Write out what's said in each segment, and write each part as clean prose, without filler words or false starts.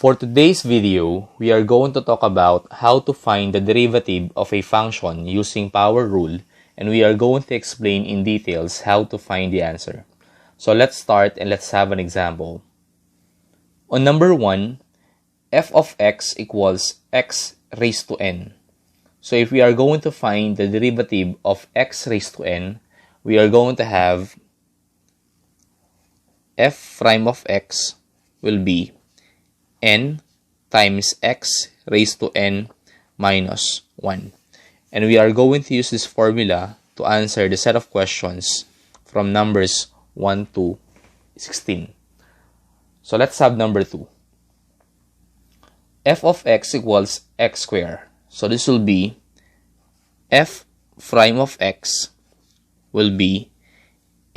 For today's video, we are going to talk about how to find the derivative of a function using power rule, and we are going to explain in details how to find the answer. So let's start and let's have an example. On number 1, f of x equals x raised to n. So if we are going to find the derivative of x raised to n, we are going to have f prime of x will be n times x raised to n minus 1. And we are going to use this formula to answer the set of questions from numbers 1 to 16. So let's have number 2. F of x equals x squared. So this will be f prime of x will be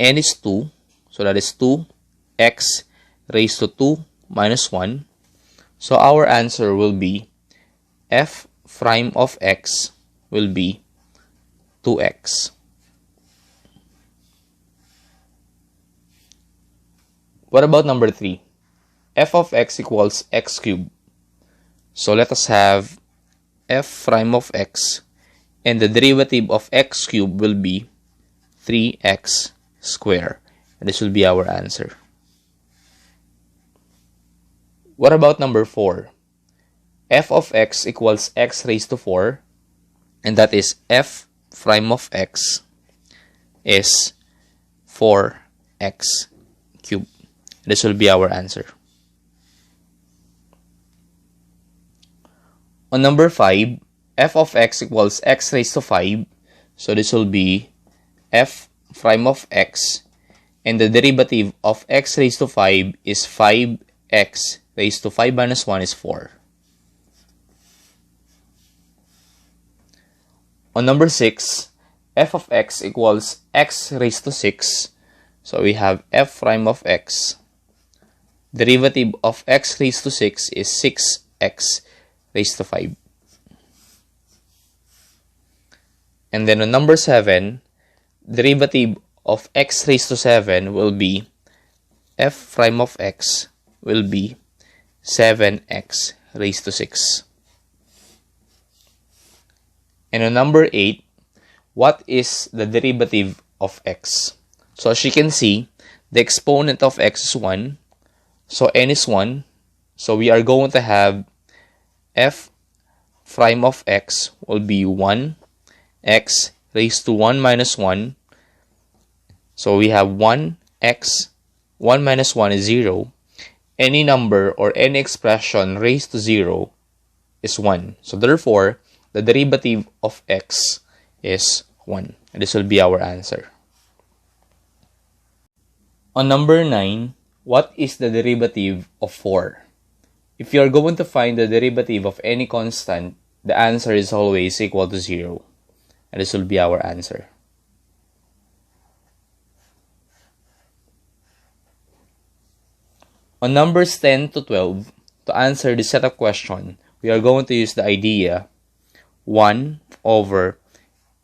n is 2. So that is 2x raised to 2 minus 1. So our answer will be f prime of x will be 2x. What about number 3? F of x equals x cubed. So let us have f prime of x, and the derivative of x cubed will be 3x squared. And this will be our answer. What about number 4? F of x equals x raised to 4, and that is f prime of x is 4x cubed. This will be our answer. On number 5, f of x equals x raised to 5, so this will be f prime of x, and the derivative of x raised to 5 is 5x raised to 5 minus 1 is 4. On number 6, f of x equals x raised to 6. So we have f prime of x. Derivative of x raised to 6 is 6x raised to 5. And then on number 7, derivative of x raised to 7 will be f prime of x will be 7x raised to 6. And on number 8, what is the derivative of x? So as you can see, the exponent of x is 1. So n is 1. So we are going to have f prime of x will be 1x raised to 1 minus 1. So we have 1x, 1 minus 1 is 0. Any number or any expression raised to 0 is 1. So therefore, the derivative of x is 1. And this will be our answer. On number 9, what is the derivative of 4? If you are going to find the derivative of any constant, the answer is always equal to 0. And this will be our answer. On numbers 10 to 12, to answer this set of questions, we are going to use the idea 1 over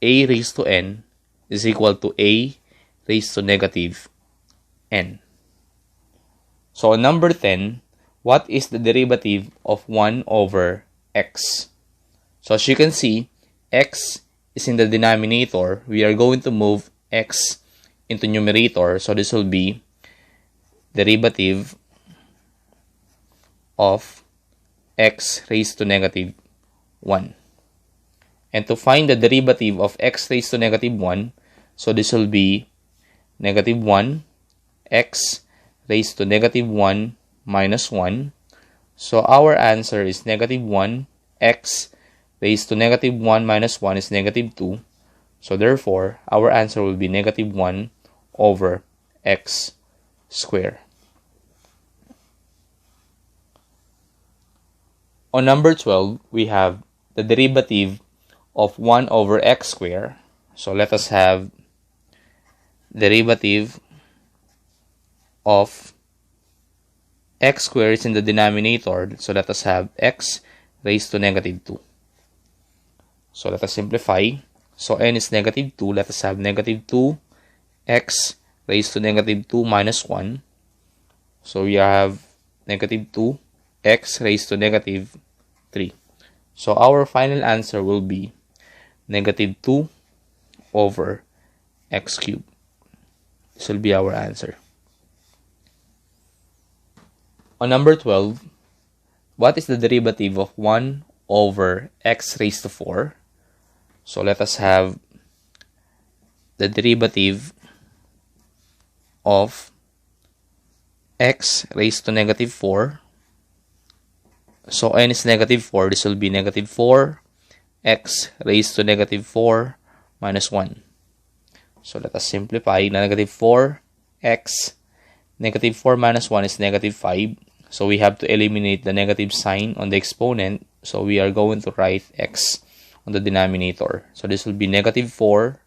a raised to n is equal to a raised to negative n. So on number 10, what is the derivative of 1 over x? So as you can see, x is in the denominator. We are going to move x into numerator. So this will be derivative of x raised to negative 1. And to find the derivative of x raised to negative 1, so this will be negative 1 x raised to negative 1 minus 1. So our answer is negative 1 x raised to negative 1 minus 1 is negative 2. So therefore, our answer will be negative 1 over x squared. On number 12, we have the derivative of 1 over x squared. So let us have derivative of x squared is in the denominator. So let us have x raised to negative 2. So let us simplify. So n is negative 2. Let us have negative 2x raised to negative 2 minus 1. So we have negative 2 x raised to negative 3. So our final answer will be negative 2 over x cubed. This will be our answer. On number 12, what is the derivative of 1 over x raised to 4? So let us have the derivative of x raised to negative 4. So n is negative 4. This will be negative 4 x raised to negative 4 minus 1. So let us simplify. Negative 4 x, negative 4 minus 1 is negative 5. So we have to eliminate the negative sign on the exponent. So we are going to write x on the denominator. So this will be negative 4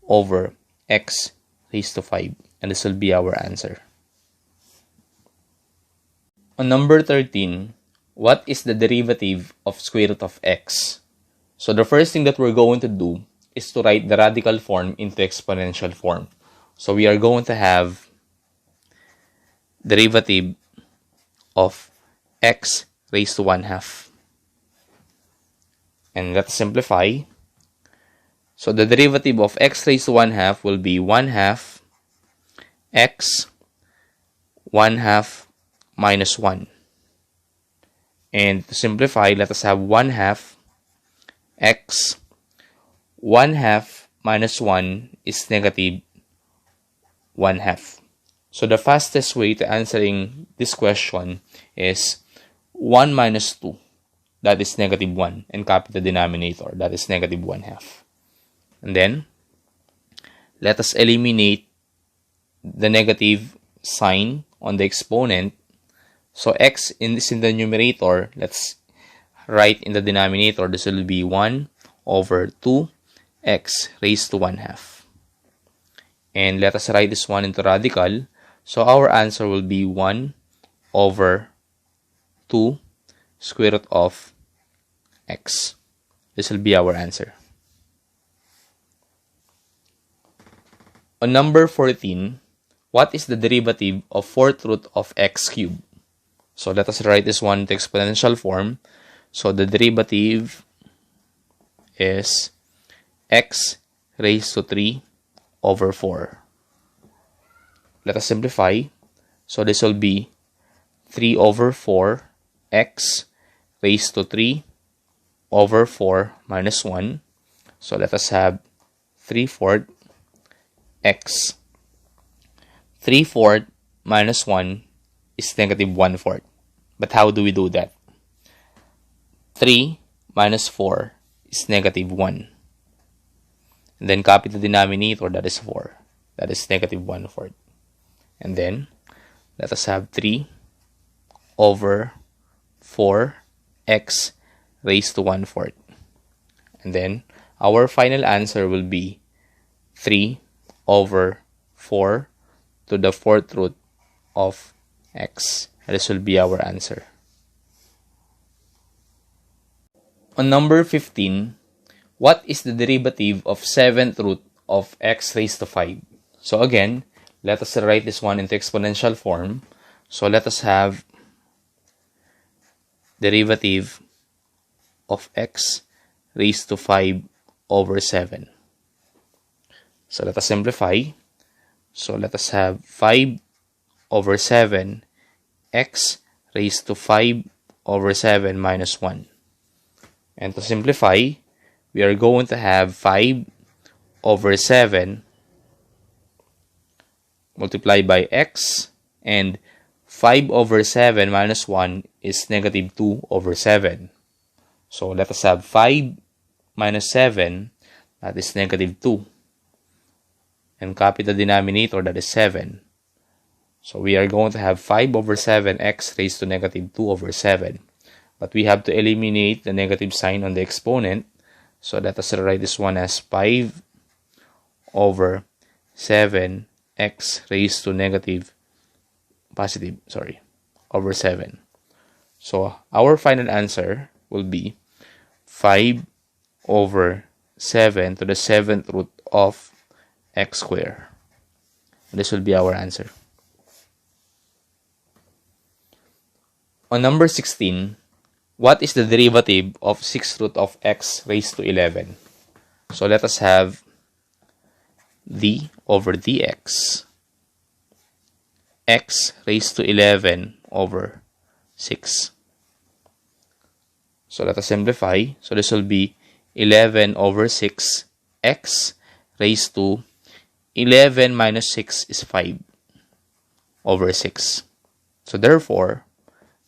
over x raised to 5. And this will be our answer. On number 13, what is the derivative of square root of x? So the first thing that we're going to do is to write the radical form into exponential form. So we are going to have derivative of x raised to 1/2. And let's simplify. So the derivative of x raised to 1/2 will be 1/2 x 1/2 minus 1. And to simplify, let us have 1/2 x 1/2 minus 1 is negative 1/2. So the fastest way to answering this question is 1 minus 2, that is negative 1, and copy the denominator, that is negative 1/2. And then, let us eliminate the negative sign on the exponent. So x is in the numerator. Let's write in the denominator. This will be 1 over 2x raised to 1/2. And let us write this one into radical. So our answer will be 1 over 2 square root of x. This will be our answer. On number 14, what is the derivative of 4th root of x cubed? So let us write this one to exponential form. So the derivative is x raised to 3 over 4. Let us simplify. So this will be 3 over 4 x raised to 3 over 4 minus 1. So let us have 3/4 x. 3/4 minus 1 is negative 1/4. But how do we do that? 3 minus 4 is negative 1. And then copy the denominator, that is 4. That is negative 1/4. And then, let us have 3 over 4x raised to 1/4. And then, our final answer will be 3 over 4 to the 4th root of x. And this will be our answer. On number 15, what is the derivative of 7th root of x raised to 5? So again, let us write this one into exponential form. So let us have derivative of x raised to 5 over 7. So let us simplify. So let us have 5 over 7 x raised to 5 over 7 minus 1. And to simplify, we are going to have 5 over 7 multiplied by x, and 5 over 7 minus 1 is negative 2 over 7. So let us have 5 minus 7, that is negative 2. And copy the denominator, that is 7. So we are going to have 5 over 7x raised to negative 2 over 7. But we have to eliminate the negative sign on the exponent. So let us write this one as 5 over 7x raised to over 7. So our final answer will be 5 over 7 to the 7th root of x squared. This will be our answer. On number 16, what is the derivative of 6 root of x raised to 11? So let us have d over dx, x raised to 11 over 6. So let us simplify. So this will be 11 over 6, x raised to 11 minus 6 is 5 over 6. So therefore,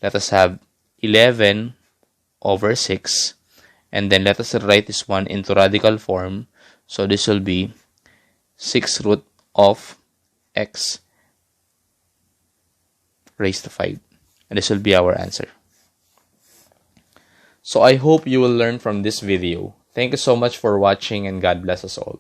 let us have 11 over 6, and then let us write this one into radical form. So this will be 6 root of x raised to 5. And this will be our answer. So I hope you will learn from this video. Thank you so much for watching, and God bless us all.